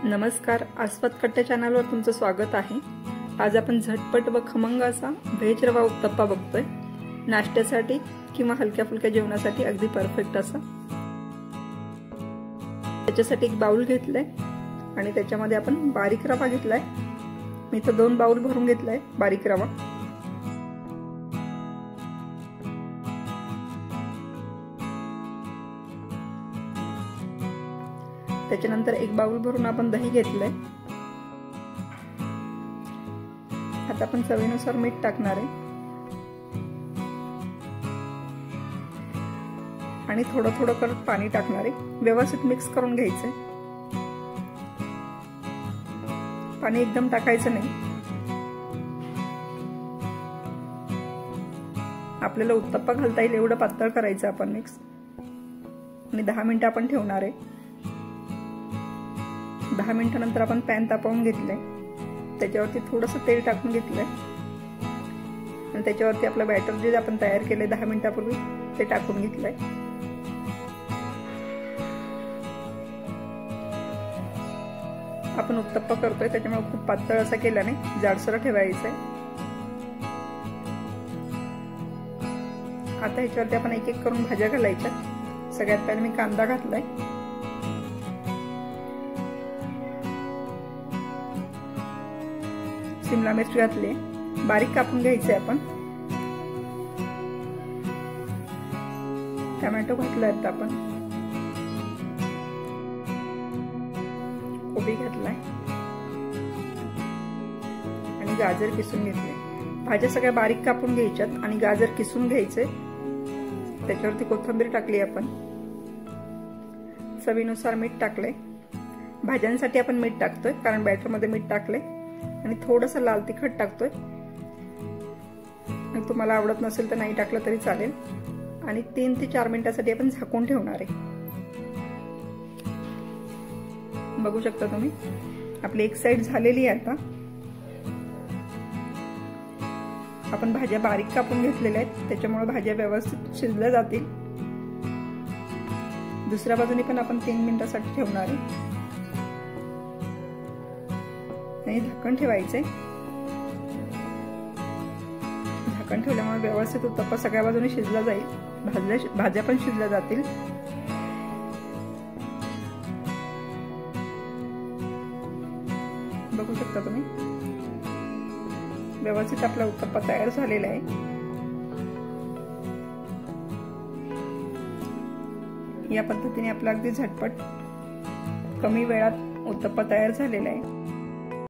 नमस्कार, आस्वाद कट्टे चॅनलवर तुमचं स्वागत आहे। आज आपण झटपट व खमंग असा व्हेज रवा उत्तप्पा बघतोय। नाश्त्यासाठी किंवा हलक्या फुलक्या जेवणासाठी अगदी परफेक्ट असा। त्याच्यासाठी एक बाउल घेतलाय आणि त्याच्यामध्ये आपण बारीक रवा घेतलाय। मी इथे 2 बाउल भरून घेतलाय बारीक रवा। त्याच्यानंतर एक बाउल भरून आपण दही घेतलंय। आता आपण चवीनुसार मीठ टाकणार आहे आणि थोडं थोडं करत पाणी टाकणार आहे। व्यवस्थित मिक्स करून घ्यायचंय। पाणी एकदम टाकायचं नाही। आपल्याला उत्तप्पा घालता येईल एवढं पातळ करायचं आपण मिक्स। आणि 10 मिनिटं आपण ठेवणार आहे। 10 मिनिटांनंतर आपण पॅन तापवून घेतलंय। त्याच्यावरती थोडंसं तेल टाकून घेतलंय आणि त्याच्यावरती आपलं बॅटर जे आपण तयार केलंय 10 मिनिटापूर्वी ते टाकून घेतलंय। आपण उत्तप्पा करतोय त्याच्यामुळे खूप पातळ असा केला नाही, जाडसर ठेवायचंय। आता ह्याच्यावरती आपण एक एक करून भाज्या घालायच्या। सगळ्यात पहिले मी कांदा घातलाय, शिमला मिरची घातली, बारीक कापून घ्यायचे आपण। टोमॅटो घातला आता आपण, कोबी घातलाय आणि गाजर किसून घेतले। भाज्या सगळ्या बारीक कापून घ्यायच्यात आणि गाजर किसून घ्यायचे। त्याच्यावरती कोथिंबीर टाकली आपण। चवीनुसार मीठ टाकले। भाज्यांसाठी आपण मीठ टाकतोय कारण बॅटर मध्ये मीठ टाकले आणि थोडंसं लाल तिखट टाकतोय। तुम्हाला आवडत नसेल तर नाही टाकलं तरी चालेल। आणि 3 ते 4 मिनिटांसाठी आपण झाकून ठेवणार आहे। बघू शकता तुम्ही आपली एक साइड झालेली आहे। आता आपण भाज्या बारीक कापून घेतलेल्या आहेत त्याच्यामुळे भाज्या व्यवस्थित शिजल्या जातील। दुसऱ्या बाजूने पण आपण 3 मिनिटांसाठी ठेवणार आहे आणि झाकण ठेवायचे। झाकण ठेवल्यामुळे व्यवस्थित उत्तप्पा सगळ्या बाजूने शिजला जाईल, भाज्या पण शिजल्या जातील। बघू शकता तुम्ही व्यवस्थित आपला उत्तप्पा तयार झालेला आहे। या पद्धतीने आपला अगदी झटपट कमी वेळात उत्तप्पा तयार झालेला आहे।